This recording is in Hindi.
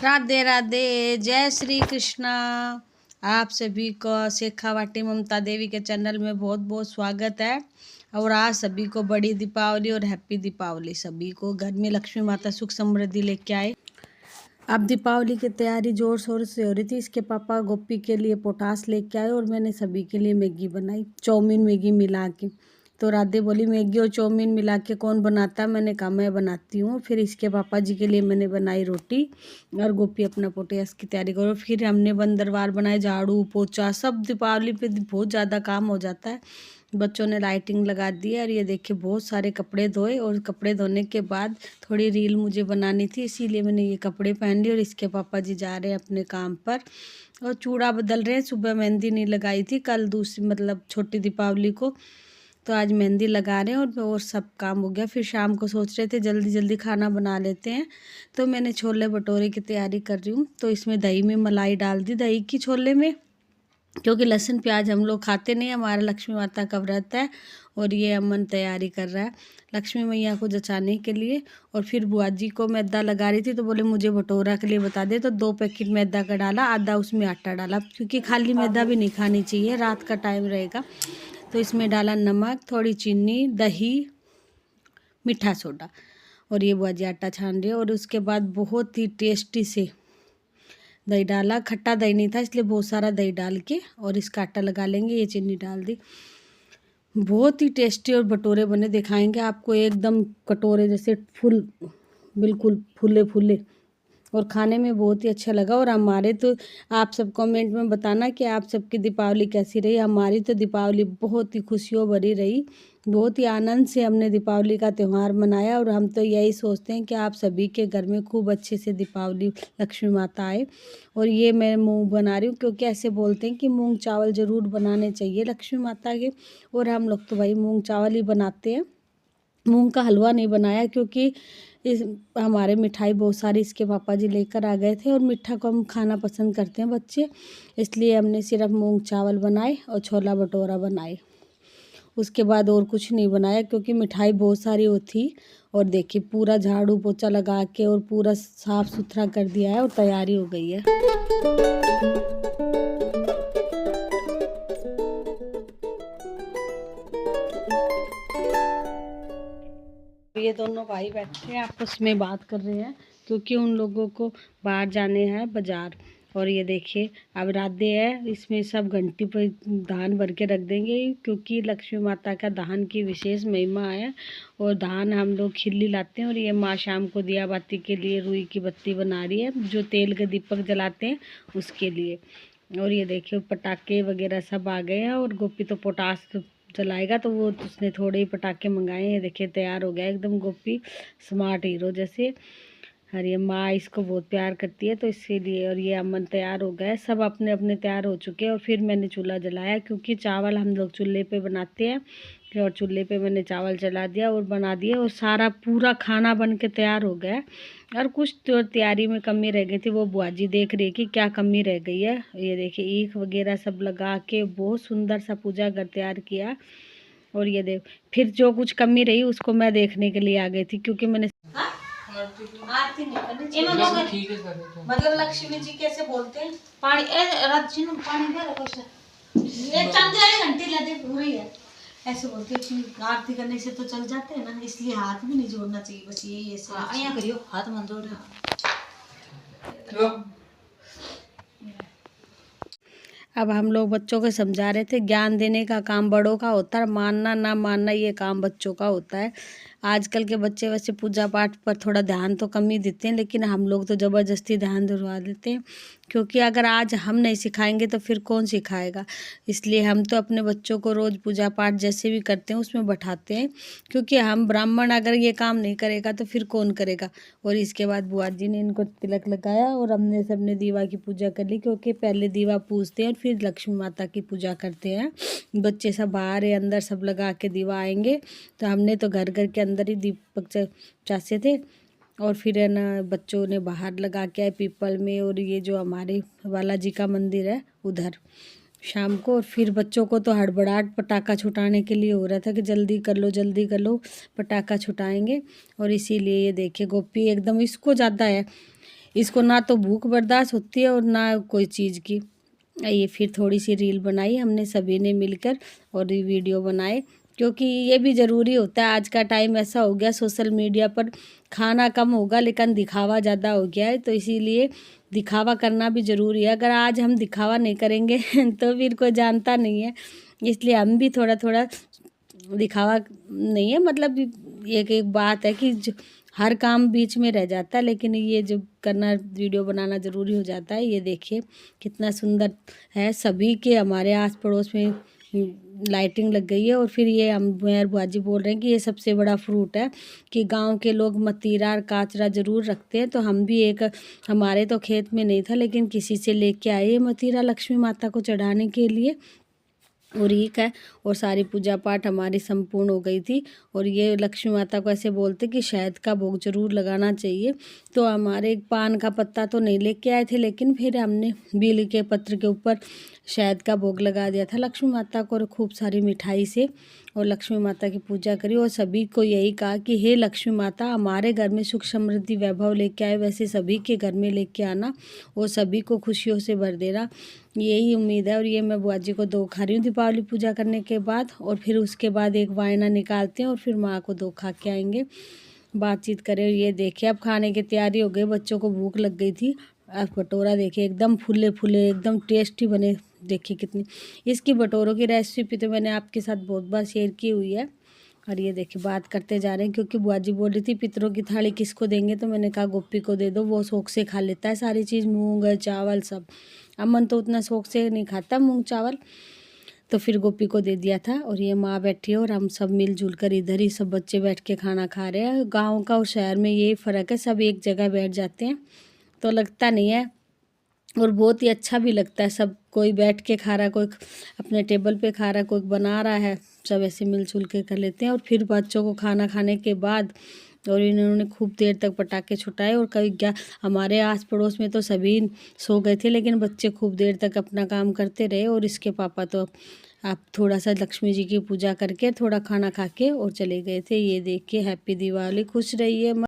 राधे राधे, जय श्री कृष्णा। आप सभी को शेखावाटी ममता देवी के चैनल में बहुत बहुत स्वागत है। और आज सभी को बड़ी दीपावली और हैप्पी दीपावली। सभी को घर में लक्ष्मी माता सुख समृद्धि लेके आए। अब दीपावली की तैयारी जोर शोर से हो रही थी। इसके पापा गोपी के लिए पोटास लेके आए और मैंने सभी के लिए मैगी बनाई, चाउमीन मैगी मिला के। तो राधे बोली मैगी और चाउमीन मिला के कौन बनाता? मैंने कहा मैं बनाती हूँ। फिर इसके पापा जी के लिए मैंने बनाई रोटी और गोपी अपना पोटास की तैयारी करो। फिर हमने बंदरवार बनाए, झाड़ू पोछा सब। दीपावली पे बहुत ज़्यादा काम हो जाता है। बच्चों ने लाइटिंग लगा दी है और ये देखिए बहुत सारे कपड़े धोए। और कपड़े धोने के बाद थोड़ी रील मुझे बनानी थी, इसीलिए मैंने ये कपड़े पहन लिए। और इसके पापा जी जा रहे हैं अपने काम पर और चूड़ा बदल रहे हैं। सुबह मेहंदी नहीं लगाई थी, कल दूसरी मतलब छोटी दीपावली को, तो आज मेहंदी लगा रहे हैं और सब काम हो गया। फिर शाम को सोच रहे थे जल्दी जल्दी खाना बना लेते हैं, तो मैंने छोले भटूरे की तैयारी कर रही हूँ। तो इसमें दही में मलाई डाल दी, दही की छोले में, क्योंकि लहसुन प्याज हम लोग खाते नहीं, हमारा लक्ष्मी माता का व्रत है। और ये अमन तैयारी कर रहा है लक्ष्मी मैया को जचाने के लिए। और फिर बुआ जी को मैदा लगा रही थी, तो बोले मुझे भटोरा के लिए बता दे। तो 2 पैकेट मैदा का डाला, आधा उसमें आटा डाला, क्योंकि खाली मैदा भी नहीं खानी चाहिए, रात का टाइम रहेगा। तो इसमें डाला नमक, थोड़ी चीनी, दही, मीठा सोडा। और ये बुआ जी आटा छान रही है। और उसके बाद बहुत ही टेस्टी से दही डाला। खट्टा दही नहीं था इसलिए बहुत सारा दही डाल के और इसका आटा लगा लेंगे। ये चीनी डाल दी, बहुत ही टेस्टी और भटूरे बने, दिखाएंगे आपको। एकदम कटोरे जैसे फुल, बिल्कुल फूले फूले, और खाने में बहुत ही अच्छा लगा। और हमारे तो आप सब कमेंट में बताना कि आप सबकी दीपावली कैसी रही। हमारी तो दीपावली बहुत ही खुशियों भरी रही, बहुत ही आनंद से हमने दीपावली का त्यौहार मनाया। और हम तो यही सोचते हैं कि आप सभी के घर में खूब अच्छे से दीपावली लक्ष्मी माता आए। और ये मैं मूंग बना रही हूँ, क्योंकि ऐसे बोलते हैं कि मूंग चावल ज़रूर बनाने चाहिए लक्ष्मी माता के। और हम लोग तो भाई मूंग चावल ही बनाते हैं, मूंग का हलवा नहीं बनाया, क्योंकि इस हमारे मिठाई बहुत सारी इसके पापा जी लेकर आ गए थे और मीठा कम खाना पसंद करते हैं बच्चे, इसलिए हमने सिर्फ मूंग चावल बनाए और छोला भटूरा बनाए। उसके बाद और कुछ नहीं बनाया, क्योंकि मिठाई बहुत सारी होती। और देखिए पूरा झाड़ू पोछा लगा के और पूरा साफ सुथरा कर दिया है और तैयारी हो गई है। ये दोनों भाई बैठे हैं आपस में बात कर रहे हैं, क्योंकि उन लोगों को बाहर जाने हैं बाजार। और ये देखिए अब राधे है, इसमें सब घंटी पर धान भर के रख देंगे, क्योंकि लक्ष्मी माता का धान की विशेष महिमा है। और धान हम लोग खिल्ली लाते हैं। और ये माँ शाम को दिया बाती के लिए रुई की बत्ती बना रही है, जो तेल के दीपक जलाते हैं उसके लिए। और ये देखिए पटाखे वगैरह सब आ गए हैं। और गोपी तो पोटास जलाएगा, तो वो उसने थोड़े ही पटाखे मंगाए हैं। देखिए तैयार हो गया एकदम गोपी, स्मार्ट हीरो जैसे। और ये माँ इसको बहुत प्यार करती है, तो इसीलिए। और ये अमन तैयार हो गए, सब अपने अपने तैयार हो चुके हैं। और फिर मैंने चूल्हा जलाया, क्योंकि चावल हम लोग चूल्हे पे बनाते हैं। और चूल्हे पे मैंने चावल जला दिया और बना दिए, और सारा पूरा खाना बन के तैयार हो गया। और कुछ तो तैयारी में कमी रह गई थी, वो बुआ जी देख रही है कि क्या कमी रह गई है। ये देखिए ईख वगैरह सब लगा के बहुत सुंदर सा पूजा घर तैयार किया। और ये देख फिर जो कुछ कमी रही उसको मैं देखने के लिए आ गई थी, क्योंकि मैंने आरती नहीं करनी चाहिए। मतलब लक्ष्मी जी कैसे बोलते हैं, पानी पानी दे रखो, घंटी लगे हुई है, ऐसे बोलते हैं कि आरती करने से तो चल जाते हैं ना, इसलिए हाथ भी नहीं जोड़ना चाहिए। बस यही ऐसे यहाँ करियो, हाथ मत जोड़। अब हम लोग बच्चों को समझा रहे थे, ज्ञान देने का काम बड़ों का होता है, मानना ना मानना ये काम बच्चों का होता है। आजकल के बच्चे वैसे पूजा पाठ पर थोड़ा ध्यान तो कम ही देते हैं, लेकिन हम लोग तो ज़बरदस्ती ध्यान दिलवा देते हैं, क्योंकि अगर आज हम नहीं सिखाएंगे तो फिर कौन सिखाएगा। इसलिए हम तो अपने बच्चों को रोज़ पूजा पाठ जैसे भी करते हैं उसमें बैठाते हैं, क्योंकि हम ब्राह्मण अगर ये काम नहीं करेगा तो फिर कौन करेगा। और इसके बाद बुआ जी ने इनको तिलक लगाया और हमने सबने दीवा की पूजा कर ली, क्योंकि पहले दीवा पूजते हैं और फिर लक्ष्मी माता की पूजा करते हैं। बच्चे सब बाहर है, अंदर सब लगा के दीवा आएंगे, तो हमने तो घर घर के अंदर ही दीपक चासे थे। और फिर है ना बच्चों ने बाहर लगा के आए पीपल में, और ये जो हमारे बालाजी का मंदिर है उधर शाम को। और फिर बच्चों को तो हड़बड़ाहट पटाखा छुटाने के लिए हो रहा था कि जल्दी कर लो जल्दी कर लो, पटाखा छुटाएंगे। और इसीलिए ये देखिए गोपी एकदम, इसको ज़्यादा है, इसको ना तो भूख बर्दाश्त होती है और ना कोई चीज़ की। ये फिर थोड़ी सी रील बनाई हमने सभी ने मिलकर और ये वीडियो बनाए, क्योंकि ये भी ज़रूरी होता है। आज का टाइम ऐसा हो गया, सोशल मीडिया पर खाना कम होगा लेकिन दिखावा ज़्यादा हो गया है, तो इसीलिए दिखावा करना भी ज़रूरी है। अगर आज हम दिखावा नहीं करेंगे तो फिर कोई जानता नहीं है, इसलिए हम भी थोड़ा थोड़ा दिखावा नहीं है, मतलब एक एक बात है कि हर काम बीच में रह जाता है, लेकिन ये जो करना वीडियो बनाना ज़रूरी हो जाता है। ये देखिए कितना सुंदर है, सभी के हमारे आस पड़ोस में लाइटिंग लग गई है। और फिर ये हम मेहर बुआजी बोल रहे हैं कि ये सबसे बड़ा फ्रूट है कि गांव के लोग मतीरा और काचरा ज़रूर रखते हैं, तो हम भी एक, हमारे तो खेत में नहीं था लेकिन किसी से लेके आए ये मतीरा लक्ष्मी माता को चढ़ाने के लिए। और एक है, और सारी पूजा पाठ हमारी संपूर्ण हो गई थी। और ये लक्ष्मी माता को ऐसे बोलते कि शहद का भोग जरूर लगाना चाहिए, तो हमारे पान का पत्ता तो नहीं लेके आए थे, लेकिन फिर हमने बेल के पत्र के ऊपर शहद का भोग लगा दिया था लक्ष्मी माता को, और खूब सारी मिठाई से और लक्ष्मी माता की पूजा करी। और सभी को यही कहा कि हे लक्ष्मी माता, हमारे घर में सुख समृद्धि वैभव लेके आए, वैसे सभी के घर में लेके आना और सभी को खुशियों से भर देना, यही उम्मीद है। और ये मैं बुआ जी को दो खा रही हूँ दीपावली पूजा करने के बाद, और फिर उसके बाद एक वायना निकालते हैं और फिर माँ को दो खा के आएंगे, बातचीत करें। ये देखिए अब खाने की तैयारी हो गई, बच्चों को भूख लग गई थी। अब भटोरा देखिए एकदम फूले फूले एकदम टेस्टी बने, देखिए कितनी। इसकी भटोरों की रेसिपी तो मैंने आपके साथ बहुत बार शेयर की हुई है। और ये देखिए बात करते जा रहे हैं, क्योंकि बुआ जी बोल रही थी पितरों की थाली किसको देंगे, तो मैंने कहा गोपी को दे दो, वो शौक से खा लेता है सारी चीज़, मूंग चावल सब। अमन तो उतना शौक से नहीं खाता मूंग चावल, तो फिर गोपी को दे दिया था। और ये माँ बैठी है और हम सब मिलजुल कर इधर ही सब बच्चे बैठ के खाना खा रहे हैं। गाँव का और शहर में यही फ़र्क है, सब एक जगह बैठ जाते हैं तो लगता नहीं है, और बहुत ही अच्छा भी लगता है। सब कोई बैठ के खा रहा है, कोई अपने टेबल पे खा रहा है, कोई बना रहा है, सब ऐसे मिलजुल के कर लेते हैं। और फिर बच्चों को खाना खाने के बाद और इन्होंने खूब देर तक पटाखे छुटाए, और कभी क्या हमारे आस पड़ोस में तो सभी सो गए थे, लेकिन बच्चे खूब देर तक अपना काम करते रहे। और इसके पापा तो आप थोड़ा सा लक्ष्मी जी की पूजा करके थोड़ा खाना खा के और चले गए थे। ये देख के हैप्पी दिवाली, खुश रहिए।